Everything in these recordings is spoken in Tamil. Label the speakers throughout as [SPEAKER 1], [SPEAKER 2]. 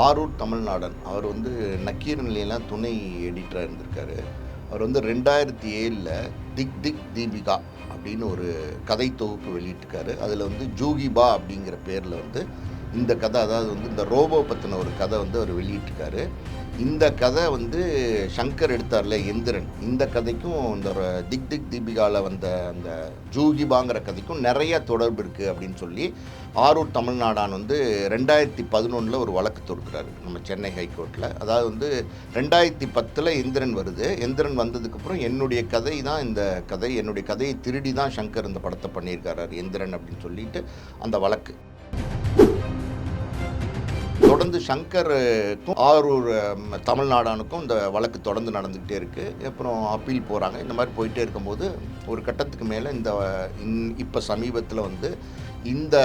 [SPEAKER 1] ஆரூர் தமிழ்நாடன் அவர் வந்து நக்கீரன் நிலையெல்லாம் துணை எடிட்டராக இருந்திருக்காரு. அவர் வந்து 2007 திக் திக் தீபிகா அப்படின்னு ஒரு கதை தொகுப்பு வெளியிட்டிருக்காரு. அதில் வந்து ஜூகிபா அப்படிங்கிற பேரில் வந்து இந்த கதை, அதாவது வந்து இந்த ரோபோ பற்றின ஒரு கதை வந்து அவர் வெளியிட்டிருக்காரு. இந்த கதை வந்து சங்கர் எடுத்தார்ல எந்திரன், இந்த கதைக்கும் இந்த திக் திக் தீபிகாவில் வந்த அந்த ஜூகிபாங்கிற கதைக்கும் நிறைய தொடர்பு இருக்குது அப்படின்னு சொல்லி ஆரூர் தமிழ்நாடான் வந்து 2011 ஒரு வழக்கு தொடுக்கிறாரு நம்ம சென்னை ஹைகோர்ட்டில். அதாவது வந்து 2010 எந்திரன் வருது. எந்திரன் வந்ததுக்கப்புறம் என்னுடைய கதை தான் இந்த கதை, என்னுடைய கதையை திருடி தான் சங்கர் இந்த படத்தை பண்ணியிருக்காரு எந்திரன் அப்படின்னு சொல்லிட்டு அந்த வழக்கு தொடர்ந்து சங்கருக்கும் ஆரூர் தமிழ்நாடானுக்கும் இந்த வழக்கு தொடர்ந்து நடந்துக்கிட்டே இருக்குது. அப்புறம் அப்பீல் போகிறாங்க. இந்த மாதிரி போயிட்டே இருக்கும்போது ஒரு கட்டத்துக்கு மேலே இப்போ சமீபத்தில் வந்து இந்த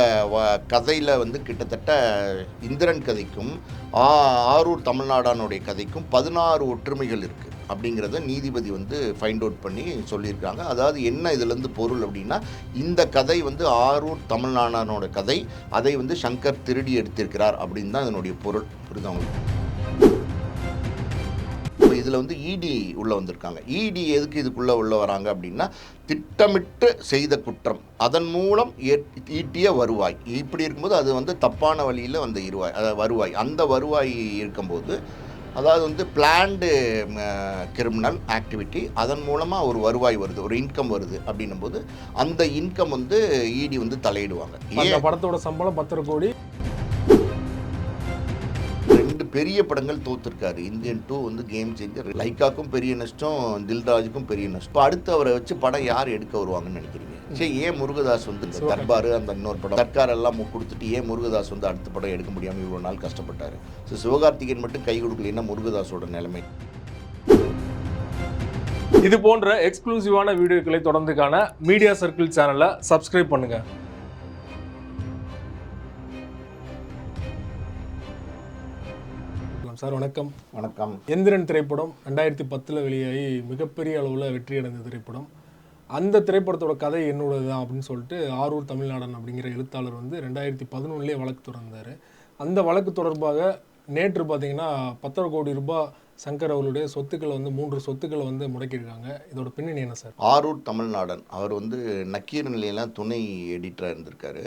[SPEAKER 1] கதையில் வந்து கிட்டத்தட்ட இந்திரன் கதைக்கும் ஆரூர் தமிழ்நாடானுடைய கதைக்கும் 16 ஒற்றுமைகள் இருக்குது அப்படிங்கிறத நீதிபதி வந்து ஃபைண்ட் அவுட் பண்ணி சொல்லியிருக்காங்க. அதாவது என்ன இதிலேருந்து பொருள் அப்படின்னா, இந்த கதை வந்து ஆரூர் தமிழ்நாடானோட கதை, அதை வந்து சங்கர் திருடி எடுத்திருக்கிறார் அப்படின்னு தான் இதனுடைய பொருள். புரியுது அவங்களுக்கு? இதில் வந்து இடி உள்ளே வந்திருக்காங்க. இடி எதுக்கு இதுக்குள்ளே உள்ளே வராங்க அப்படின்னா, திட்டமிட்டு செய்த குற்றம், அதன் மூலம் ஈட்டிய வருவாய், இப்படி இருக்கும்போது அது வந்து தப்பான வழியில் வந்த வருவாய், அந்த வருவாய் இருக்கும்போது அதாவது வந்து பிளான்டு கிரிமினல் ஆக்டிவிட்டி, அதன் மூலமாக ஒரு வருவாய் வருது, ஒரு இன்கம் வருது அப்படின்னும் போது அந்த இன்கம் வந்து இடி வந்து தலையிடுவாங்க.
[SPEAKER 2] இந்த படத்தோட சம்பளம் 10 கோடி.
[SPEAKER 1] 2 பெரிய படங்கள் தோத்துருக்காரு. இந்தியன் 2 வந்து கேம் சேஞ்சர், லைக்காக்கும் பெரிய நஷ்டம், தில்ராஜுக்கும் பெரிய நஷ்டம். இப்போ அடுத்து அவரை வச்சு படம் யார் எடுக்க வருவாங்கன்னு நினைக்கிறீங்க? சரி, ஏன் முருகதாஸ் வந்து இந்த தர்பார் அந்த இன்னொரு படம் சர்க்கார் எல்லாம் கொடுத்துட்டு ஏன் முருகதாஸ் வந்து அடுத்த படம் எடுக்க முடியாமல் இவ்வளோ நாள் கஷ்டப்பட்டார்? ஸோ சிவகார்த்திகேயன் மட்டும் கை கொடுக்கலன்னா முருகதாஸோட நிலைமை.
[SPEAKER 2] இது போன்ற எக்ஸ்க்ளூசிவான வீடியோக்களை தொடர்ந்து காண மீடியா சர்க்கிள் சேனலை சப்ஸ்கிரைப் பண்ணுங்க. சார் வணக்கம்.
[SPEAKER 1] வணக்கம்.
[SPEAKER 2] எந்திரன் திரைப்படம் 2010 வெளியாகி மிகப்பெரிய அளவில் வெற்றி அடைந்த திரைப்படம். அந்த திரைப்படத்தோட கதை என்னோடது தான் அப்படின்னு சொல்லிட்டு ஆரூர் தமிழ்நாடன் அப்படிங்கிற எழுத்தாளர் வந்து 2011 வழக்கு தொடர்ந்தார். அந்த வழக்கு தொடர்பாக நேற்று பார்த்தீங்கன்னா 10 கோடி ரூபாய் சங்கர் அவர்களுடைய சொத்துக்களை வந்து 3 சொத்துக்களை வந்து முடக்கியிருக்காங்க. இதோட பின்னணி என்ன சார்?
[SPEAKER 1] ஆரூர் தமிழ்நாடன் அவர் வந்து நக்கீரன் நிலையெல்லாம் துணை எடிட்டராக இருந்திருக்காரு.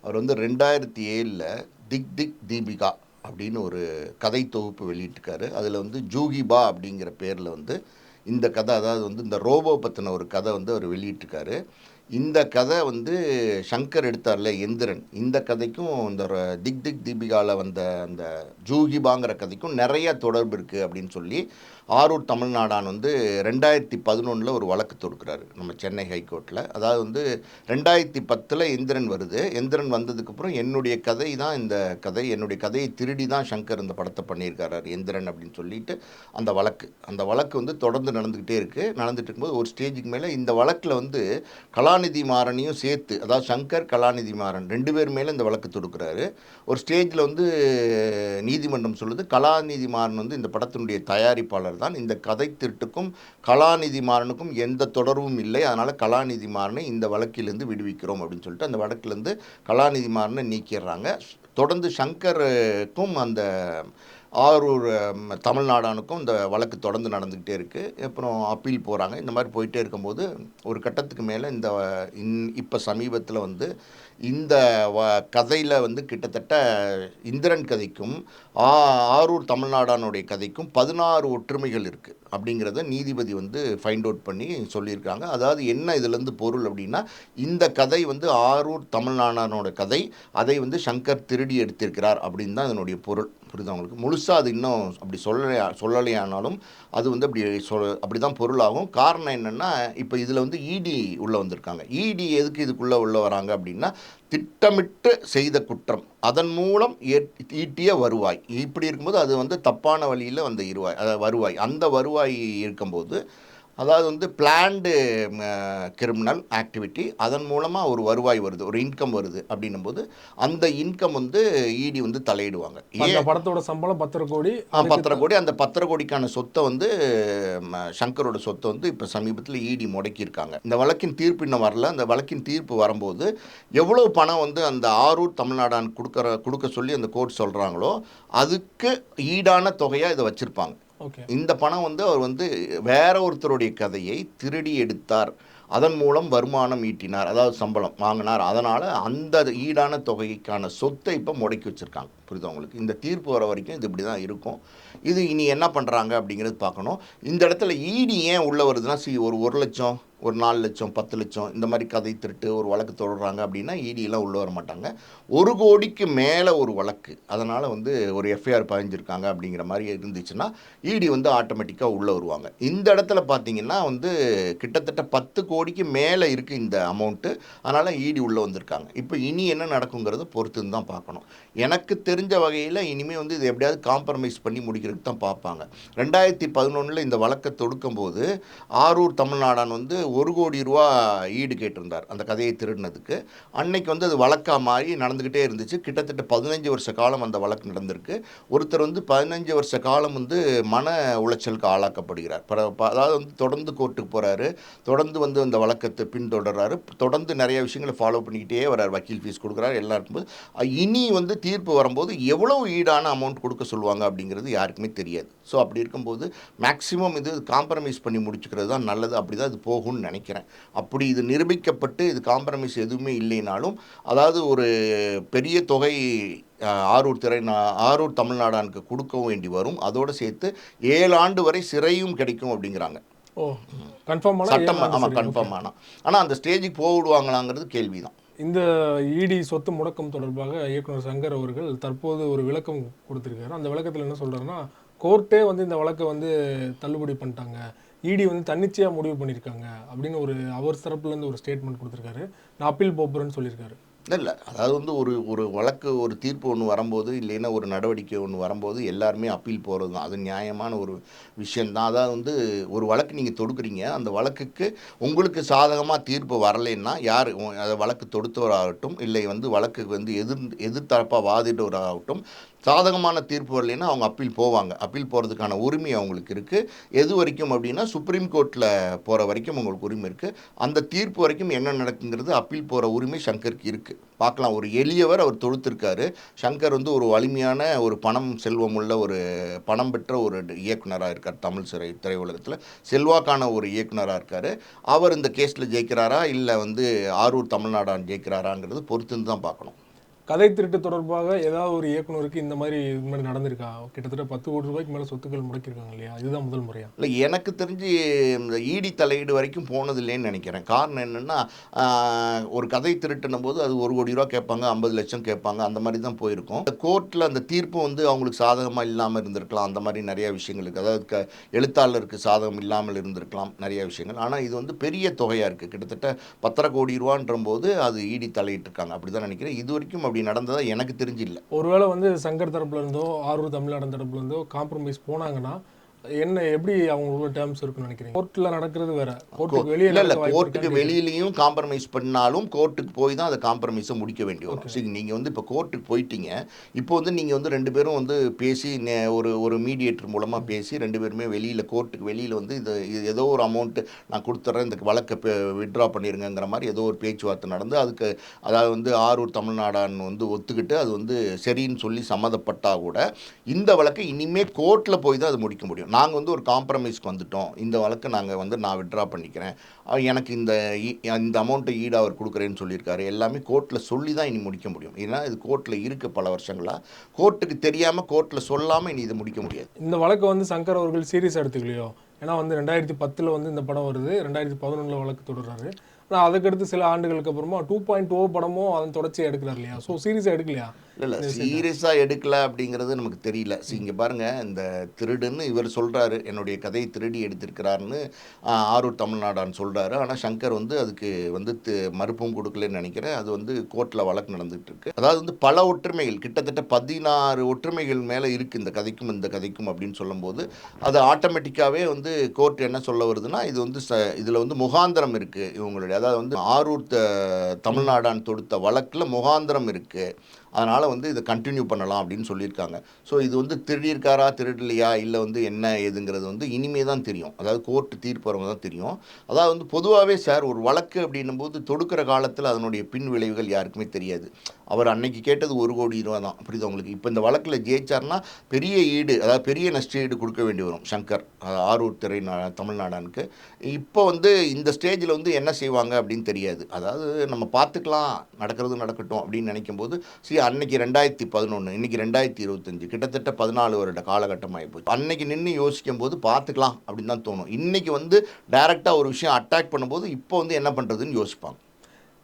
[SPEAKER 1] அவர் வந்து 2007 திக் திக் தீபிகா அப்படின்னு ஒரு கதை தொகுப்பு வெளியிட்டிருக்காரு. அதில் வந்து ஜூகிபா அப்படிங்கிற பேரில் வந்து இந்த கதை, அதாவது வந்து இந்த ரோபோ பற்றின ஒரு கதை வந்து அவர் வெளியிட்டிருக்காரு. இந்த கதை வந்து சங்கர் எடுத்தார்ல எந்திரன், இந்த கதைக்கும் இந்த திக் திக் தீபிகாவில் வந்த அந்த ஜூகிபாங்கிற கதைக்கும் நிறைய தொடர்பு இருக்குது அப்படின்னு சொல்லி ஆரூர் தமிழ்நாடான் வந்து 2011 ஒரு வழக்கு தொடுக்கிறாரு நம்ம சென்னை ஹைகோர்ட்டில். அதாவது வந்து 2010 எந்திரன் வருது. எந்திரன் வந்ததுக்கப்புறம் என்னுடைய கதை தான் இந்த கதை, என்னுடைய கதையை திருடி தான் சங்கர் இந்த படத்தை பண்ணியிருக்காரு எந்திரன் அப்படின்னு சொல்லிட்டு அந்த வழக்கு வந்து தொடர்ந்து நடந்துக்கிட்டே இருக்குது. நடந்துட்டு இருக்கும்போது ஒரு ஸ்டேஜுக்கு மேலே இந்த வழக்கில் வந்து கலாநிதி மாறனையும் சேர்த்து, அதாவது சங்கர் கலாநிதி மாறன் 2 பேர் மேலே இந்த வழக்கு தொடுக்கிறாரு. ஒரு ஸ்டேஜில் வந்து நீதிமன்றம் சொல்லுது, கலாநிதி மாறன் வந்து இந்த படத்தினுடைய தயாரிப்பாளர் தான், இந்த கதை திருட்டுக்கும் கலாநிதி மாறனுக்கும் எந்த தொடர்பும் இல்லை, அதனால் கலாநிதி மாறனை இந்த வழக்கிலிருந்து விடுவிக்கிறோம் அப்படின்னு சொல்லிட்டு அந்த வழக்கிலேருந்து கலாநிதி மாறனை நீக்கிடுறாங்க. தொடர்ந்து சங்கருக்கும் அந்த ஆரூர் தமிழ்நாடானுக்கும் இந்த வழக்கு தொடர்ந்து நடந்துக்கிட்டே இருக்குது. அப்புறம் அப்பீல் போகிறாங்க. இந்த மாதிரி போயிட்டே இருக்கும்போது ஒரு கட்டத்துக்கு மேலே இப்போ சமீபத்தில் வந்து இந்த கதையில் வந்து கிட்டத்தட்ட இந்திரன் கதைக்கும் ஆரூர் தமிழ்நாடானுடைய கதைக்கும் 16 ஒற்றுமைகள் இருக்குது அப்படிங்கிறத நீதிபதி வந்து ஃபைண்ட் அவுட் பண்ணி சொல்லியிருக்காங்க. அதாவது என்ன இதிலேருந்து பொருள் அப்படின்னா, இந்த கதை வந்து ஆரூர் தமிழ்நாடானோட கதை, அதை வந்து சங்கர் திருடி எடுத்திருக்கிறார் அப்படின்னு தான் இதனுடைய பொருள். புரியுது அவங்களுக்கு? முழுசாக அது இன்னும் அப்படி சொல்லலையானாலும் அது வந்து அப்படி தான் பொருளாகும். காரணம் என்னென்னா, இப்போ இதில் வந்து இடி உள்ளே வந்திருக்காங்க. இடி எதுக்கு இதுக்குள்ளே உள்ளே வராங்க அப்படின்னா, திட்டமிட்டு செய்த குற்றம், அதன் மூலம் ஈட்டிய வருவாய், இப்படி இருக்கும்போது அது வந்து தப்பான வழியில் வந்த வருவாய், அந்த வருவாய் இருக்கும்போது அதாவது வந்து பிளான்டு கிரிமினல் ஆக்டிவிட்டி, அதன் மூலமாக ஒரு வருவாய் வருது, ஒரு இன்கம் வருது அப்படின்னும் போது அந்த இன்கம் வந்து இடி வந்து தலையிடுவாங்க.
[SPEAKER 2] அந்த படத்தோட சம்பளம் 10 கோடி,
[SPEAKER 1] 10 கோடி. அந்த 10 கோடிக்கான சொத்தை வந்து சங்கரோட சொத்தை வந்து இப்போ சமீபத்தில் இடி முடக்கியிருக்காங்க. இந்த வழக்கின் தீர்ப்பு இன்னும் வரல. அந்த வழக்கின் தீர்ப்பு வரும்போது எவ்வளோ பணம் வந்து அந்த ஆரூர் தமிழ்நாடான் கொடுக்க சொல்லி அந்த கோர்ட் சொல்கிறாங்களோ அதுக்கு ஈடான தொகையாக இதை வச்சுருப்பாங்க. இந்த பணம் வந்து அவர் வந்து வேற ஒருத்தருடைய கதையை திருடி எடுத்தார், அதன் மூலம் வருமானம் ஈட்டினார், அதாவது சம்பளம் வாங்கினார், அதனால் அந்த ஈடான தொகைக்கான சொத்தை இப்போ முடக்கி வச்சுருக்காங்க. புரியுது உங்களுக்கு? இந்த தீர்ப்பு வர வரைக்கும் இது இப்படி தான் இருக்கும். இது இனி என்ன பண்ணுறாங்க அப்படிங்கிறது பார்க்கணும். இந்த இடத்துல ஈடி ஏன் உள்ளே வருதுன்னா, ஒரு 1 லட்சம், ஒரு 4 லட்சம், 10 லட்சம் இந்த மாதிரி கதை திருட்டு ஒரு வழக்கு தொடர்றாங்க அப்படின்னா இடியெல்லாம் உள்ளே வர மாட்டாங்க. 1 கோடிக்கு மேலே ஒரு வழக்கு, அதனால் வந்து ஒரு எஃப்ஐஆர் பதிஞ்சிருக்காங்க அப்படிங்கிற மாதிரி இருந்துச்சுன்னா இடி வந்து ஆட்டோமேட்டிக்காக உள்ளே வருவாங்க. இந்த இடத்துல பார்த்தீங்கன்னா வந்து கிட்டத்தட்ட 10 கோடிக்கு மேலே இருக்குது இந்த அமௌண்ட்டு, அதனால் இடி உள்ளே வந்திருக்காங்க. இப்போ இனி என்ன நடக்குங்கிறத பொறுத்துன்னு தான் பார்க்கணும். எனக்கு தெரிஞ்ச வகையில் இனிமேல் வந்து இது எப்படியாவது காம்ப்ரமைஸ் பண்ணி முடிக்கிறதுக்கு தான் பார்ப்பாங்க. 2011 இந்த வழக்கை தொடுக்கும் போது ஆரூர் தமிழ்நாடான் வந்து 1 கோடி ரூபா ஈடு கேட்டிருந்தார் அந்த கதையை திருடினதுக்கு. அன்னைக்கு வந்து அது வழக்காக மாறி நடந்துக்கிட்டே இருந்துச்சு. கிட்டத்தட்ட 15 வருஷ காலம் அந்த வழக்கு நடந்திருக்கு. ஒருத்தர் வந்து 15 வருஷ காலம் வந்து மன உளைச்சலுக்கு ஆளாக்கப்படுகிறார். அதாவது வந்து தொடர்ந்து கோர்ட்டுக்கு போகிறாரு, தொடர்ந்து வந்து அந்த வழக்கத்தை பின்தொடர்றாரு, தொடர்ந்து நிறைய விஷயங்களை ஃபாலோ பண்ணிக்கிட்டே வர்றார், வக்கீல் ஃபீஸ் கொடுக்குறாரு, எல்லாம் இருக்கும்போது இனி வந்து தீர்ப்பு வரும்போது எவ்வளவு ஈடான அமௌண்ட் கொடுக்க சொல்லுவாங்க அப்படிங்கிறது யாருக்குமே தெரியாது. ஸோ அப்படி இருக்கும்போது மேக்ஸிமம் இது காம்ப்ரமைஸ் பண்ணி முடிச்சுக்கிறது தான் நல்லது. அப்படி தான் இது போகும்னு நினைக்கிறேன். அப்படி இது நிரூபிக்கப்பட்டு இது காம்ப்ரமைஸ் எதுவுமே இல்லைனாலும், அதாவது ஒரு பெரிய தொகை ஆரூர் தமிழ்நாடானுக்கு கொடுக்க வேண்டி வரும். அதோடு சேர்த்து 7 ஆண்டு வரை சிறையும் கிடைக்கும் அப்படிங்கிறாங்க. சட்டம் ஆமாம் கன்ஃபார்ம் ஆனால். ஆனால் அந்த ஸ்டேஜுக்கு போவிடுவாங்களாங்கிறது கேள்வி தான்.
[SPEAKER 2] இந்த இடி சொத்து முடக்கம் தொடர்பாக இயக்குனர் சங்கர் அவர்கள் தற்போது ஒரு விளக்கம் கொடுத்திருக்காரு. அந்த விளக்கத்தில் என்ன சொல்றாருன்னா, கோர்ட்டே வந்து இந்த வழக்கை வந்து தள்ளுபடி பண்ணிட்டாங்க, இடி வந்து தன்னிச்சையாக முடிவு பண்ணியிருக்காங்க அப்படின்னு அவர் தரப்புலேருந்து ஒரு ஸ்டேட்மெண்ட் கொடுத்துருக்காரு. நான் அப்பீல் போப்புறேன்னு சொல்லியிருக்காரு.
[SPEAKER 1] இல்லை, அதாவது வந்து ஒரு வழக்கு, ஒரு தீர்ப்பு ஒன்று வரும்போது, இல்லைன்னா ஒரு நடவடிக்கை ஒன்று வரும்போது எல்லாருமே அப்பீல் போகிறது தான். அது நியாயமான ஒரு விஷயந்தான். அதாவது வந்து ஒரு வழக்கு நீங்கள் தொடுக்குறீங்க, அந்த வழக்குக்கு உங்களுக்கு சாதகமாக தீர்ப்பு வரலைன்னா யார் அதை வழக்கு தொடுத்தவராகட்டும், இல்லை வந்து வழக்குக்கு வந்து எதிர்த்தரப்பாக வாதிட்டவராகட்டும், சாதகமான தீர்ப்பு வரலைன்னா அவங்க அப்பீல் போவாங்க. அப்பீல் போகிறதுக்கான உரிமை அவங்களுக்கு இருக்குது. எது வரைக்கும் அப்படின்னா சுப்ரீம் கோர்ட்டில் போகிற வரைக்கும் உங்களுக்கு உரிமை இருக்குது. அந்த தீர்ப்பு வரைக்கும் என்ன நடக்குங்கிறது அப்பீல் போகிற உரிமை சங்கருக்கு இருக்குது. பார்க்கலாம். ஒரு எளியவர், அவர் தொடுத்திருக்காரு. சங்கர் வந்து ஒரு வலிமையான, ஒரு செல்வம் உள்ள, ஒரு பணம் பெற்ற ஒரு இயக்குனராக இருக்கார். தமிழ் திரையுலகத்தில் செல்வாக்கான ஒரு இயக்குனராக இருக்கார். அவர் இந்த கேஸில் ஜெயிக்கிறாரா இல்லை வந்து ஆரூர் தமிழ்நாடான் ஜெயிக்கிறாராங்கிறது பொறுத்துன்னு தான் பார்க்கணும்.
[SPEAKER 2] கதை திருட்டு தொடர்பாக ஏதாவது ஒரு இயக்குனருக்கு இந்த மாதிரி நடந்திருக்கா? கிட்டத்தட்ட 10 கோடி ரூபாய்க்கு மேலே சொத்துக்கள் முடக்கியிருக்காங்க இல்லையா? இதுதான் முதல் முறையா?
[SPEAKER 1] இல்லை, எனக்கு தெரிஞ்சு இந்த இடி தலையீடு வரைக்கும் போனது இல்லைன்னு நினைக்கிறேன். காரணம் என்னென்னா, ஒரு கதை திருட்டுனும் போது அது 1 கோடி ரூபா கேட்பாங்க, 50 லட்சம் கேட்பாங்க, அந்த மாதிரி தான் போயிருக்கும். கோர்ட்டில் அந்த தீர்ப்பு வந்து அவங்களுக்கு சாதகமாக இல்லாமல் இருந்திருக்கலாம். அந்த மாதிரி நிறைய விஷயங்கள் இருக்குது. அதாவது எழுத்தாளருக்கு சாதகம் இல்லாமல் இருந்திருக்கலாம் நிறைய விஷயங்கள். ஆனால் இது வந்து பெரிய தொகையாக இருக்குது. கிட்டத்தட்ட 10 கோடி ரூபான்ற போது அது இடி தலையிட்டிருக்காங்க. அப்படி தான் நினைக்கிறேன். இது வரைக்கும் அப்படி நடந்ததா எனக்கு தெரிஞ்சு இல்லை.
[SPEAKER 2] ஒருவேளை வந்து சங்கர் தரப்புல இருந்தோ ஆரூர் தமிழ்நாடு தரப்புல இருந்தோ காம்ப்ரமைஸ் போனாங்கன்னா எப்படி அவங்களோட டேர்ம்ஸ் இருக்குன்னு நினைக்கிறீங்க? கோர்ட்ல நடக்கிறது வேற, கோர்ட்டுக்கு வெளியே
[SPEAKER 1] இல்லை, கோர்ட்டுக்கு வெளியிலையும் காம்ப்ரமைஸ் பண்ணாலும் கோர்ட்டுக்கு போய் தான் அதை காம்ப்ரமைஸை முடிக்க வேண்டி வரும். சரி, நீங்கள் வந்து இப்போ கோர்ட்டுக்கு போயிட்டீங்க, இப்போ வந்து நீங்கள் வந்து 2 பேரும் வந்து பேசி ஒரு மீடியேட்டர் மூலமாக பேசி 2 பேருமே வெளியில், கோர்ட்டுக்கு வெளியில் வந்து இது ஏதோ ஒரு அமௌண்ட்டு நான் கொடுத்துட்றேன், இந்த வழக்கை வித்ட்ரா பண்ணிடுங்கிற மாதிரி ஏதோ ஒரு பேச்சுவார்த்தை நடந்து, அதுக்கு அதாவது வந்து ஆரூர் தமிழ்நாடான் வந்து ஒத்துக்கிட்டு அது வந்து சரின்னு சொல்லி சம்மதப்பட்டால் கூட இந்த வழக்கை இனிமேல் கோர்ட்டில் போய் தான் அது முடிக்க முடியும். நாங்கள் வந்து ஒரு காம்ப்ரமைஸ்க்கு வந்துட்டோம், இந்த வழக்கை நான் வித்ட்ரா பண்ணிக்கிறேன், எனக்கு இந்த அமௌண்ட்டை ஈடு அவர் கொடுக்குறேன்னு சொல்லியிருக்காரு, எல்லாமே கோர்ட்டில் சொல்லி தான் இனி முடிக்க முடியும். ஏன்னா இது கோர்ட்டில் இருக்குது பல வருஷங்களாக. கோர்ட்டுக்கு தெரியாமல், கோர்ட்டில் சொல்லாமல் இனி இதை முடிக்க முடியாது.
[SPEAKER 2] இந்த வழக்கை வந்து சங்கர் அவர்கள் சீரியஸ் எடுத்துக்கலையோ? ஏன்னா வந்து 2010 வந்து இந்த படம் வருது, 2011 வழக்கு தொடர்றாரு. ஆனால் அதுக்கடுத்து சில ஆண்டுகளுக்கு அப்புறமா 2.0 படமும் அதன் தொடர்ச்சியாக எடுக்கிறார் இல்லையா? ஸோ சீரியஸாக எடுக்கலையா
[SPEAKER 1] இல்லை
[SPEAKER 2] இந்த விஷயத்த?
[SPEAKER 1] சீரியஸாக எடுக்கல அப்படிங்கிறது நமக்கு தெரியல. இங்கே பாருங்கள், இந்த திருடுன்னு இவர் சொல்கிறாரு, என்னுடைய கதையை திருடி எடுத்திருக்கிறாருன்னு ஆரூர் தமிழ்நாடான்னு சொல்கிறாரு. ஆனால் சங்கர் வந்து அதுக்கு வந்து மறுப்பும் கொடுக்கலன்னு நினைக்கிறேன். அது வந்து கோர்ட்டில் வழக்கு நடந்துகிட்டு இருக்கு. அதாவது வந்து பல ஒற்றுமைகள், கிட்டத்தட்ட 16 ஒற்றுமைகள் மேலே இருக்குது இந்த கதைக்கும் இந்த கதைக்கும் அப்படின்னு சொல்லும்போது, அது ஆட்டோமேட்டிக்காகவே வந்து கோர்ட் என்ன சொல்ல வருதுன்னா, இது வந்து இதில் வந்து முகாந்திரம் இருக்குது இவங்களுடைய, அதாவது வந்து ஆரூர் தமிழ்நாடான் தொடுத்த வழக்கில் முகாந்திரம் இருக்குது, அதனால் வந்து இதை கண்டினியூ பண்ணலாம் அப்படின்னு சொல்லியிருக்காங்க. ஸோ இது வந்து திருடியிருக்காரா திருடலையா இல்லை வந்து என்ன ஏதுங்கிறது வந்து இனிமே தான் தெரியும். அதாவது கோர்ட்டு தீர்ப்பு வரவங்க தான் தெரியும். அதாவது வந்து பொதுவாகவே சார், ஒரு வழக்கு அப்படின்னும் போது தொடுக்கிற காலத்தில் அதனுடைய பின் விளைவுகள் யாருக்குமே தெரியாது. அவர் அன்னைக்கு கேட்டது 1 கோடி ரூபா தான், புரியுது உங்களுக்கு? இப்போ இந்த வழக்கில் ஜெயிச்சார்னா பெரிய ஈடு, அதாவது பெரிய நஷ்ட ஈடு கொடுக்க வேண்டி வரும் சங்கர், ஆரூர் தமிழ்நாடானுக்கு. இப்போ வந்து இந்த ஸ்டேஜில் வந்து என்ன செய்வாங்க அப்படின்னு தெரியாது. அதாவது நம்ம பார்த்துக்கலாம், நடக்கிறது நடக்கட்டும் அப்படின்னு நினைக்கும் போது, அன்னைக்கு 2011, இன்னைக்கு 2025, கிட்டத்தட்ட 14 வருட காலகட்டம் ஆகிப்போச்சு. அன்னைக்கு நின்று யோசிக்கும் போது பார்த்துக்கலாம் அப்படின்னு தான் தோணும். இன்னைக்கு வந்து டைரெக்டாக ஒரு விஷயம் அட்டாக் பண்ணும்போது இப்போ வந்து என்ன பண்ணுறதுன்னு யோசிப்பாங்க.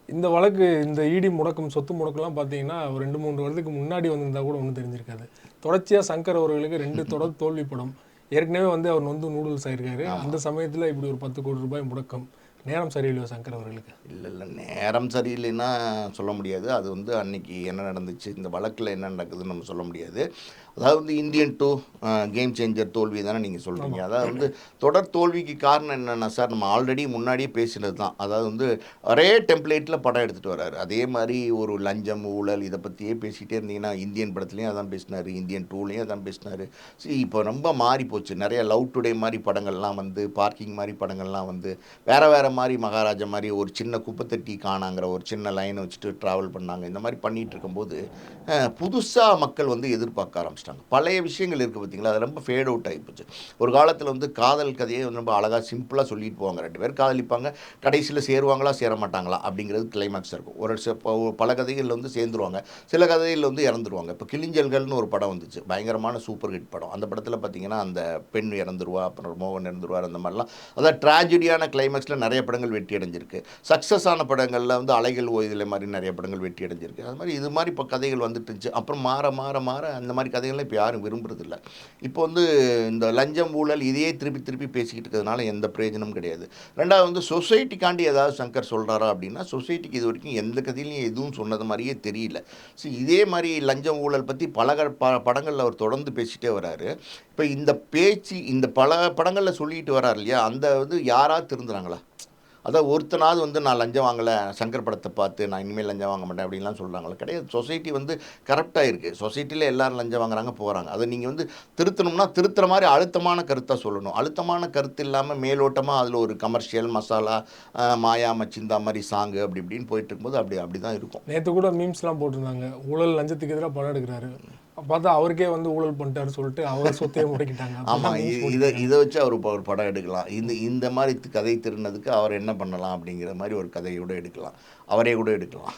[SPEAKER 2] இந்த வழக்கு, இந்த இடி முடக்கம், சொத்து முடக்கம்லாம் பார்த்தீங்கன்னா ஒரு 2-3 வருடத்துக்கு முன்னாடி வந்திருந்தா கூட ஒன்றும் தெரிஞ்சிருக்காது. தொடர்ச்சியாக சங்கர் அவர்களுக்கு 2 தொடர் தோல்வி படம், ஏற்கனவே வந்து அவர் வந்து நூடுல்ஸ் ஆயிருக்காரு. அந்த சமயத்தில் இப்படி ஒரு 10 கோடி ரூபாய் முடக்கம், நேரம் சரியில்லையோ சங்கர் அவர்களுக்கு?
[SPEAKER 1] இல்லை நேரம் சரியில்லைன்னா சொல்ல முடியாது. அது வந்து அன்னைக்கு என்ன நடந்துச்சு, இந்த வழக்கில் என்ன நடக்குதுன்னு நம்ம சொல்ல முடியாது. அதாவது வந்து இந்தியன் 2 கேம் சேஞ்சர் தோல்வி தானே நீங்கள் சொல்கிறீங்க. அதாவது வந்து தொடர் தோல்விக்கு காரணம் என்னென்னா சார், நம்ம ஆல்ரெடி முன்னாடியே பேசினது தான். அதாவது வந்து ஒரே டெம்ப்ளேட்டில் படம் எடுத்துகிட்டு வர்றாரு. அதே மாதிரி ஒரு லஞ்சம் ஊழல் இதை பற்றியே பேசிகிட்டே இருந்தீங்கன்னா, இந்தியன் படத்துலேயும் அதான் பேசினார், இந்தியன் 2லேயும் அதான் பேசினார். இப்போ ரொம்ப மாறி போச்சு. நிறைய லவ் டுடே மாதிரி படங்கள்லாம் வந்து, பார்க்கிங் மாதிரி படங்கள்லாம் வந்து, வேறு வேறு மாதிரி மகாராஜா மாதிரி ஒரு சின்ன குப்பைத்தட்டி காணாங்கிற ஒரு சின்ன லைனை வச்சுட்டு ட்ராவல் பண்ணாங்க. இந்த மாதிரி பண்ணிகிட்டு இருக்கும்போது புதுசாக மக்கள் வந்து எதிர்பார்க்க ஆரம்பிச்சிட்டாங்க. பழைய விஷயங்கள் இருக்குது பார்த்தீங்களா, அது ரொம்ப ஃபேட் அவுட் ஆகிப்போச்சு. ஒரு காலத்தில் வந்து காதல் கதையை வந்து ரொம்ப அழகாக சிம்பிளாக சொல்லிட்டு போவாங்க. 2 பேர் காதலிப்பாங்க, கடைசியில் சேருவாங்களா சேர மாட்டாங்களா அப்படிங்கிறது கிளைமேக்ஸ் இருக்கும். பல கதைகளில் வந்து சேர்ந்துருவாங்க, சில கதைகளில் வந்து இறந்துருவாங்க. இப்போ கிளிஞ்சல்கள்னு ஒரு படம் வந்துச்சு, பயங்கரமான சூப்பர் ஹிட் படம். அந்த படத்தில் பார்த்தீங்கன்னா அந்த பெண் இறந்துருவா, அப்புறம் மோகன் இறந்துருவார், அந்த மாதிரிலாம். அதாவது ட்ராஜடியான கிளைமேக்ஸில் நிறைய படங்கள் வெற்றி அடைஞ்சிருக்கு. சக்ஸஸ் ஆன படங்களில் வந்து அலைகள் ஓய்தலை மாதிரி நிறைய படங்கள் வெற்றி அடைஞ்சிருக்கு. அது மாதிரி இது மாதிரி இப்போ கதைகள் வந்துட்டு இருந்துச்சு. அப்புறம் மாற மாற மாற அந்த மாதிரி கதைகள்லாம் இப்போ யாரும் விரும்புறதில்ல. இப்போ வந்து இந்த லஞ்சம் ஊழல் இதையே திருப்பி திருப்பி பேசிக்கிட்டு இருக்கிறதுனால எந்த பிரயோஜனமும் கிடையாது. ரெண்டாவது வந்து சொசைட்டிக்காண்டி ஏதாவது சங்கர் சொல்கிறாரா அப்படின்னா, சொசைட்டிக்கு இது வரைக்கும் எந்த கதையிலையும் எதுவும் சொன்னது மாதிரியே தெரியல. இதே மாதிரி லஞ்சம் ஊழல் பற்றி படங்களில் அவர் தொடர்ந்து பேசிகிட்டே வராரு. இப்போ இந்த பேச்சு இந்த பல படங்களில் சொல்லிட்டு வரார் இல்லையா, அந்த வந்து யாராவது திருந்துறாங்களா? அதான் ஒருத்தனாவது வந்து நான் லஞ்சம் வாங்கலை, சங்கர் படத்தை பார்த்து நான் இனிமேல் லஞ்சம் வாங்க மாட்டேன் அப்படின்லாம் சொல்கிறாங்களா? கிடையாது. சொசைட்டி வந்து கரப்டாக இருக்குது. சொசைட்டியில் எல்லோரும் லஞ்சம் வாங்குறாங்க, போகிறாங்க. அதை நீங்கள் வந்து திருத்தணும்னா திருத்துற மாதிரி அழுத்தமான கருத்தாக சொல்லணும். அழுத்தமான கருத்து இல்லாமல் மேலோட்டமாக அதில் ஒரு கமர்ஷியல் மசாலா, மாயா மச்சிந்தா மாதிரி சாங்கு அப்படி இப்படின்னு போயிட்டு இருக்கும்போது அப்படி தான் இருக்கும்.
[SPEAKER 2] நேற்று கூட மீம்ஸ்லாம் போட்டிருந்தாங்க, ஊழல் லஞ்சத்துக்கு எதிராக படம் எடுக்கிறாரு, பார்த்தா அவருக்கே வந்து ஊழல் பண்ணிட்டாரு சொல்லிட்டு அவர் சொத்தையே முடக்கிட்டாங்க.
[SPEAKER 1] ஆமாம், இதை வச்சு அவர் ஒரு படம் எடுக்கலாம். இந்த மாதிரி கதை திருடினதுக்கு அவர் என்ன பண்ணலாம் அப்படிங்கிற மாதிரி ஒரு கதையோடு எடுக்கலாம், அவரே கூட எடுக்கலாம்.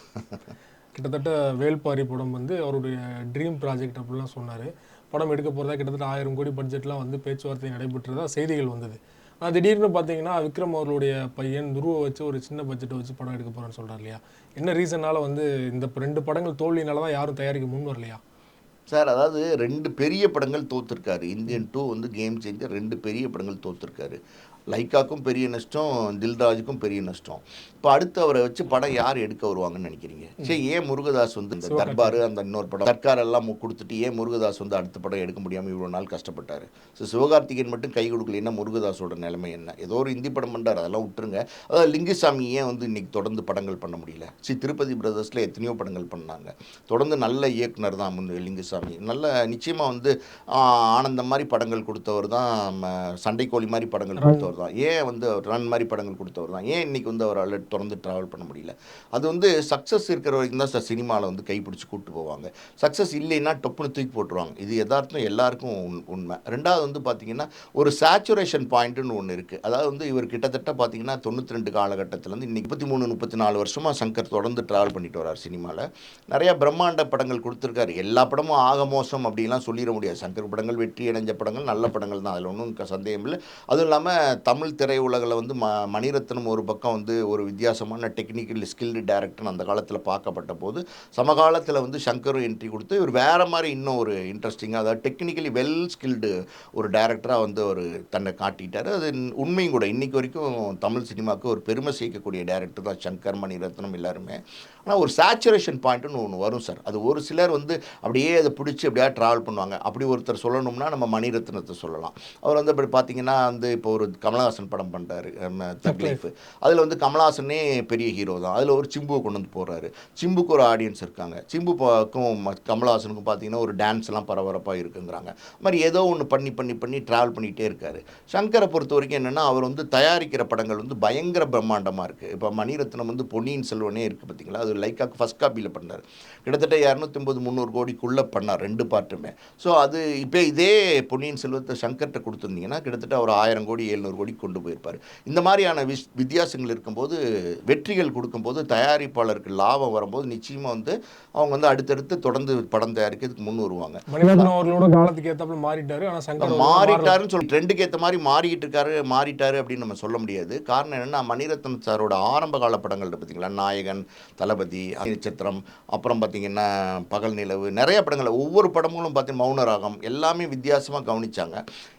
[SPEAKER 2] கிட்டத்தட்ட வேல்பாரி படம் வந்து அவருடைய ட்ரீம் ப்ராஜெக்ட் அப்படிலாம் சொன்னார். படம் எடுக்க போகிறதா கிட்டத்தட்ட 1000 கோடி பட்ஜெட்லாம் வந்து பேச்சுவார்த்தை நடைபெற்றதா செய்திகள் வந்தது. ஆனால் திடீர்னு பார்த்தீங்கன்னா விக்ரம் அவர்களுடைய பையன் துருவை வச்சு ஒரு சின்ன பட்ஜெட்டை வச்சு படம் எடுக்க போகிறேன்னு சொல்கிறார் இல்லையா? என்ன ரீசனால் வந்து இந்த 2 படங்கள் தோல்வினால தான் யாரும் தயாரிக்க முன் வரலையா
[SPEAKER 1] சார்? அதாவது 2 பெரிய படங்கள் தோற்றுருக்காரு. இந்தியன் 2 வந்து கேம் சேஞ்சர், 2 பெரிய படங்கள் தோற்றுருக்காரு. லைக்காக்கும் பெரிய நஷ்டம், தில்ராஜுக்கும் பெரிய நஷ்டம். இப்போ அடுத்து அவரை வச்சு படம் யார் எடுக்க வருவாங்கன்னு நினைக்கிறீங்க? சரி, ஏன் முருகதாஸ் வந்து இந்த தர்பார் அந்த இன்னொரு படம் சர்க்கார் எல்லாம் கொடுத்துட்டு ஏன் முருகதாஸ் வந்து அடுத்த படம் எடுக்க முடியாமல் இவ்வளோ நாள் கஷ்டப்பட்டார்? சிவகார்த்திகேயன் மட்டும் கை கொடுக்கலன்னா முருகதாஸோட நிலைமை என்ன? ஏதோ ஒரு இந்தி படம் பண்ணுறாரு, அதெல்லாம் விட்டுருங்க. அதாவது லிங்குசாமி ஏன் வந்து இன்றைக்கி தொடர்ந்து படங்கள் பண்ண முடியல? திருப்பதி பிரதர்ஸில் எத்தனையோ படங்கள் பண்ணாங்க, தொடர்ந்து நல்ல இயக்குனர் தான் லிங்குசாமி. நல்ல நிச்சயமாக வந்து ஆனந்தம் மாதிரி படங்கள் கொடுத்தவர் தான், சண்டைக்கோழி மாதிரி படங்கள் கொடுத்தவர் தான், ஏன் வந்து ரன் மாதிரி படங்கள் கொடுத்தவர் தான். ஏன் இன்றைக்கி வந்து அவரால் தொடர்ந்து ட்ராவல் பண்ண முடியல? அது வந்து சக்ஸஸ் இருக்கிற வரைக்கும் தான் சார் சினிமாவில் வந்து கைப்பிடிச்சி கூப்பிட்டு போவாங்க. சக்ஸஸ் இல்லைன்னா டொப்புன்னு தூக்கி போட்டுருவாங்க. இது யதார்த்தம், எல்லாருக்கும் உண்மை. ரெண்டாவது வந்து பார்த்திங்கன்னா ஒரு சேச்சுரேஷன் பாயிண்ட்டுன்னு ஒன்று இருக்குது. அதாவது வந்து இவர் கிட்டத்தட்ட பார்த்திங்கன்னா 92 காலகட்டத்திலேருந்து இன்றைக்கி 33-34 வருஷமாக சங்கர் தொடர்ந்து ட்ராவல் பண்ணிட்டு வரார் சினிமாவில். நிறையா பிரம்மாண்ட படங்கள் கொடுத்துருக்காரு. எல்லா படமும் ஆக மோசம் அப்படின்லாம் சொல்லிட முடியாது. சங்கர் படங்கள் வெற்றி அடைஞ்ச படங்கள் நல்ல படங்கள் தான், அதில் ஒன்றும் சந்தேகம் இல்லை. அதுவும் இல்லாமல் தமிழ் திரையுலகில் வந்து மணிரத்னம் ஒரு பக்கம் வந்து ஒரு வித்தியாசமான டெக்னிக்கல் ஸ்கில்டு டேரக்டர்னு அந்த காலத்தில் பார்க்கப்பட்ட போது, சமகாலத்தில் வந்து சங்கரும் என்ட்ரி கொடுத்து இவர் வேறு மாதிரி இன்னும் ஒரு இன்ட்ரெஸ்டிங்காக, அதாவது டெக்னிக்கலி வெல் ஸ்கில்டு ஒரு டேரக்டராக வந்து ஒரு தன்னை காட்டிட்டார். அது உண்மையும் கூட. இன்றைக்கி வரைக்கும் தமிழ் சினிமாவுக்கு ஒரு பெருமை சேர்க்கக்கூடிய டேரக்டர் தான் சங்கர், மணிரத்னம் எல்லாருமே. ஆனால் ஒரு சேச்சுரேஷன் பாயிண்ட்டுன்னு ஒன்று வரும் சார். அது ஒரு சிலர் வந்து அப்படியே அதை பிடிச்சி அப்படியே ட்ராவல் பண்ணுவாங்க. அப்படி ஒருத்தர் சொல்லணும்னா நம்ம மணிரத்னத்தை சொல்லலாம். அவர் வந்து அப்படி பார்த்தீங்கன்னா வந்து இப்போ ஒரு கமலஹாசன் படம் பண்ணுறாரு, தக் லைஃப். அதில் வந்து கமலஹாசனே பெரிய ஹீரோ தான். அதில் ஒரு சிம்புவை கொண்டு வந்து போடுறாரு. சிம்புக்கு ஒரு ஆடியன்ஸ் இருக்காங்க. சிம்புக்கும் கமலஹாசனுக்கும் பார்த்தீங்கன்னா ஒரு டான்ஸ்லாம் பரபரப்பாக இருக்குங்கிறாங்க. அது மாதிரி ஏதோ ஒன்று பண்ணி ட்ராவல் பண்ணிகிட்டே இருக்கார். சங்கரை பொறுத்த வரைக்கும் என்னென்னா, அவர் வந்து தயாரிக்கிற படங்கள் வந்து பயங்கர பிரம்மாண்டமாக இருக்குது. இப்போ மணிரத்னம் வந்து பொன்னியின் செல்வனே இருக்குது பார்த்தீங்களா, அது லைக்காக ஃபஸ்ட் காப்பியில் பண்ணார். கிட்டத்தட்ட 250-300 கோடிக்குள்ளே பண்ணார் 2 பார்ட்டுமே. ஸோ அது இப்போ இதே பொன்னியின் செல்வத்தை சங்கர்கிட்ட கொடுத்துருந்தீங்கன்னா கிட்டத்தட்ட ஒரு 1000 கோடி 700 கோடி கொண்டு போயிருப்பார். இந்த மாதிரியான வித்தியாசங்கள் இருக்கும்போது, வெற்றிகள் கொடுக்கும்போது, தயாரிப்பாளருக்கு லாபம் வரும்போது நிச்சயமாக வந்து அவங்க வந்து அடுத்தடுத்து தொடர்ந்து படம் தயாரிக்கிறதுக்கு முன் வருவாங்க.
[SPEAKER 2] மணிரத்னம் அவர்களோட காலத்துக்கு ஏற்றாப்புல மாறிட்டாரு. ஆனால் சங்கர்
[SPEAKER 1] மாறிட்டாருன்னு சொல்லி ட்ரெண்டுக்கு ஏற்ற மாதிரி மாறிட்டாரு அப்படின்னு நம்ம சொல்ல முடியாது. காரணம் என்னென்னா, மணிரத்னம் சாரோட ஆரம்ப கால படங்கள் பார்த்தீங்களா, நாயகன், தளபதி, நட்சத்திரம், அப்புறம் பார்த்தீங்கன்னா பகல் நிலவு, நிறைய படங்கள், ஒவ்வொரு படங்களும் பார்த்தீங்கன்னா மௌனராகம், எல்லாமே வித்தியாசமாக கவனிச்சாங்க.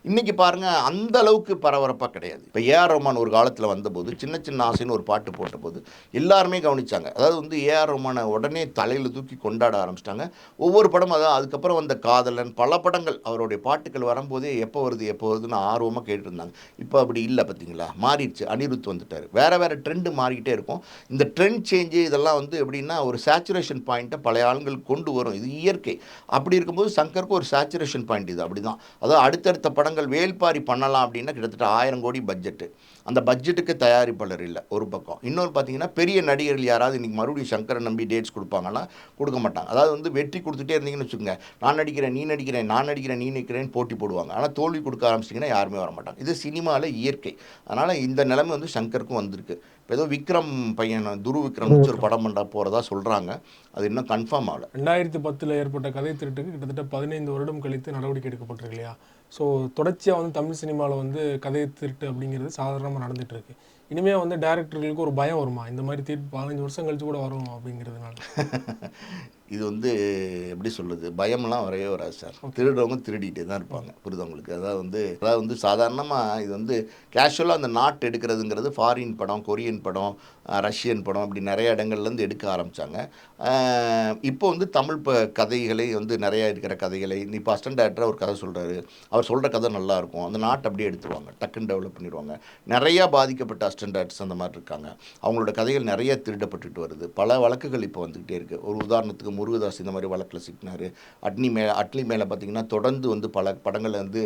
[SPEAKER 1] இன்றைக்கி பாருங்கள், அந்த அளவுக்கு பரபரப்பாக கிடையாது. இப்போ ஏஆர் ரஹ்மான் ஒரு காலத்தில் வந்தபோது சின்ன சின்ன ஆசைன்னு ஒரு பாட்டு போட்டபோது எல்லாருமே கவனிச்சாங்க. அதாவது வந்து ஏஆர் ரஹ்மானை உடனே தலையில் தூக்கி கொண்டாட ஆரம்பிச்சிட்டாங்க. ஒவ்வொரு படம், அதாவது அதுக்கப்புறம் வந்த காதலன், பல படங்கள் அவருடைய பாட்டுகள் வரும்போதே எப்போ வருதுன்னு ஆர்வமாக கேட்டுருந்தாங்க. இப்போ அப்படி இல்லை பார்த்தீங்களா, மாறிடுச்சு. அனிருத் வந்துட்டார். வேறு ட்ரெண்டு மாறிக்கிட்டே இருக்கும். இந்த ட்ரெண்ட் சேஞ்சு இதெல்லாம் வந்து எப்படின்னா ஒரு சேச்சுரேஷன் பாயிண்ட்டை பழைய ஆளுங்கள் கொண்டு வரும். இது இயற்கை. அப்படி இருக்கும்போது சங்கருக்கு ஒரு சேச்சுரேஷன் பாயிண்ட் இது. அப்படி தான். அதாவது அடுத்தடுத்த படங்கள் வேல்பாரி பண்ணலாம் அப்படின்னா கிட்டத்தட்ட 1000 கோடி பட்ஜெட்டு. அந்த பட்ஜெட்டுக்கு தயாரிப்பாளர் இல்லை ஒரு பக்கம். இன்னொரு பார்த்தீங்கன்னா பெரிய நடிகர்கள் யாராவது இன்றைக்கி மறுபடியும் சங்கரை நம்பி டேட்ஸ் கொடுப்பாங்கன்னா கொடுக்க மாட்டாங்க. அதாவது வந்து வெற்றி கொடுத்துட்டே இருந்தீங்கன்னு வச்சுக்கோங்க, நான் நடிக்கிறேன் நீ நடிக்கிறேன்னு போட்டி போடுவாங்க. ஆனால் தோல்வி கொடுக்க ஆரம்பிச்சிட்டிங்கன்னா யாருமே வர மாட்டாங்க. இது சினிமாவில் இயற்கை. அதனால் இந்த நிலைமை வந்து சங்கருக்கும் வந்திருக்கு. இப்போ ஏதோ விக்ரம் பையன் துருவ் விக்ரம் வச்சு ஒரு படம் பண்ண போகிறதா சொல்கிறாங்க. அது இன்னும் கன்ஃபார்ம் ஆகலை.
[SPEAKER 2] 2010 ஏற்பட்ட கதை திருட்டுக்கு கிட்டத்தட்ட 15 வருடம் கழித்து நடவடிக்கை எடுக்கப்பட்டிருக்கு இல்லையா? ஸோ தொடர்ச்சியாக வந்து தமிழ் சினிமாவில் வந்து கதை திருட்டு அப்படிங்கிறது சாதாரணமாக நடந்துகிட்டு இருக்கு. இனிமேல் வந்து டேரக்டர்களுக்கு ஒரு பயம் வருமா, இந்த மாதிரி தீர்ப்பு 15 வருஷம் கழிச்சு கூட வரும் அப்படிங்கிறதுனால?
[SPEAKER 1] இது வந்து எப்படி சொல்கிறது, பயம்லாம் வரவே வராது சார். திருடுறவங்க திருடிகிட்டே தான் இருப்பாங்க. புரியுது உங்களுக்கு? அதாவது வந்து சாதாரணமாக இது வந்து கேஷுவலாக அந்த நாட்டு எடுக்கிறதுங்கிறது ஃபாரின் படம், கொரியன் படம், ரஷ்யன் படம், அப்படி நிறைய இடங்கள்லேருந்து எடுக்க ஆரம்பித்தாங்க. இப்போ வந்து தமிழ் கதைகளை வந்து நிறையா இருக்கிற கதைகளை, இப்போ அசிஸ்டன்ட் டேரக்டராக ஒரு கதை சொல்கிறாரு, அவர் சொல்கிற கதை நல்லாயிருக்கும், அந்த நாட்டை அப்படியே எடுத்துருவாங்க, டக்குன்னு டெவலப் பண்ணிடுவாங்க. நிறையா பாதிக்கப்பட்ட அசிஸ்டன்ட் டேரக்டர்ஸ் அந்த மாதிரி இருக்காங்க. அவங்களோட கதைகள் நிறைய திருடப்பட்டுட்டு வருது. பல வழக்குகள் இப்போ வந்துகிட்டே இருக்குது. ஒரு உதாரணத்துக்கு முருகதாஸ் இந்த மாதிரி வழக்கில் சிக்கினார். அட்லி மேலே பார்த்தீங்கன்னா தொடர்ந்து வந்து பல படங்களை வந்து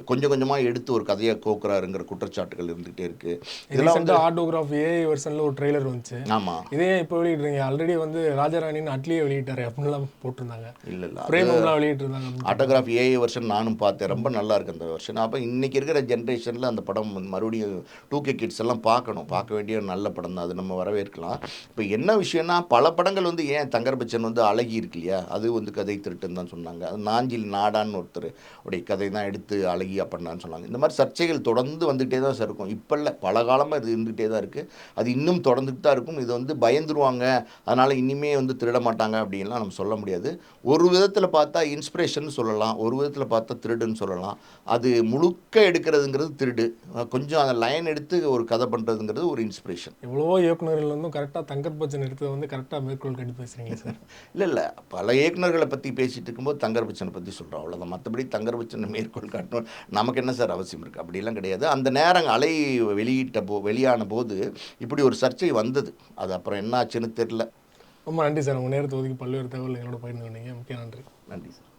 [SPEAKER 1] கொஞ்சம் கொஞ்சமாக எடுத்து ஒரு கதையை கோக்குறாருங்கிற குற்றச்சாட்டுகள் இருந்துகிட்டே இருக்குது.
[SPEAKER 2] இதெல்லாம் வந்து ஆட்டோகிராஃப் ஏஐ வெர்ஷனில் ஒரு ட்ரெய்லர் வந்துச்சு.
[SPEAKER 1] ஆமாம்,
[SPEAKER 2] இதே இப்போ வெளியிடுறீங்க. ஆல்ரெடி வந்து ராஜாராணின்னு அட்லியே வெளியிட்டாரு அப்படின்லாம் போட்டிருந்தாங்க.
[SPEAKER 1] இல்லை
[SPEAKER 2] பிரேமெல்லாம் வெளியிட்டு இருந்தாங்க.
[SPEAKER 1] ஆட்டோகிராஃப் ஏஐ வெர்ஷன் நானும் பார்த்தேன். ரொம்ப நல்லா இருக்குது அந்த வெர்ஷன். அப்போ இன்றைக்கி இருக்கிற ஜென்ரேஷனில் அந்த படம் மறுபடியும் 2K கிட்ஸ் எல்லாம் பார்க்க வேண்டிய நல்ல படம் தான். அது நம்ம வரவேற்கலாம். இப்போ என்ன விஷயம்னா, பல படங்கள் வந்து ஏன் தங்கர் பச்சன் வந்து அழகி இருக்கு இல்லையா, அது வந்து கதை திருட்டுன்னு தான் சொன்னாங்க. அது நாஞ்சில் நாடான்னு ஒருத்தர் உடைய கதை தான் எடுத்து அழகியா பண்ணான்னு சொன்னாங்க. இந்த மாதிரி சர்ச்சைகள் தொடர்ந்து வந்துகிட்டே தான் சார் இருக்கும். இப்போ இல்லை, பல காலமாக இது இருந்துகிட்டே தான் இருக்குது. அது இன்னும் தொடர்ந்துட்டு தான் இருக்கும். இது வந்து பயந்துருவாங்க, அதனால் இனிமே வந்து திருட மாட்டாங்க அப்படின்லாம் நம்ம சொல்ல முடியாது. ஒரு விதத்தில் பார்த்தா இன்ஸ்பிரேஷன் சொல்லலாம், ஒரு விதத்தில் பார்த்தா திருடுன்னு சொல்லலாம். அது முழுக்க எடுக்கிறதுங்கிறது திருடு, கொஞ்சம் அந்த லைன் எடுத்து ஒரு கதை பண்ணுறதுங்கிறது ஒரு இன்ஸ்பிரேஷன்.
[SPEAKER 2] எவ்வளவோ இயக்குநர்கள் வந்து கரெக்டாக தங்கர் பச்சன் எடுத்தது வந்து கரெக்டாக மேற்கோள் கட்டி பேசுகிறீங்க சார்.
[SPEAKER 1] இல்லை, பல இயக்குநர்களை பற்றி பேசிகிட்டு இருக்கும்போது தங்கர் பச்சனை பற்றி சொல்கிறோம், அவ்வளோதான். மற்றபடி தங்கர் பச்சனை மேற்கோள் காட்டணும் நமக்கு என்ன சார் அவசியம் இருக்குது? அப்படிலாம் கிடையாது. அந்த நேரம் அலை வெளியான போது இப்படி ஒரு சர்ச்சை வந்தது. அது அப்புறம் என்ன ஆச்சுன்னு தெரில.
[SPEAKER 2] ரொம்ப நன்றி சார். உங்கள் நேரத்தை ஒதுக்கி பல்வேறு தகவல் எங்களோட பகிர்ந்து கொண்டீங்க. முக்கிய நன்றி.
[SPEAKER 1] நன்றி சார்.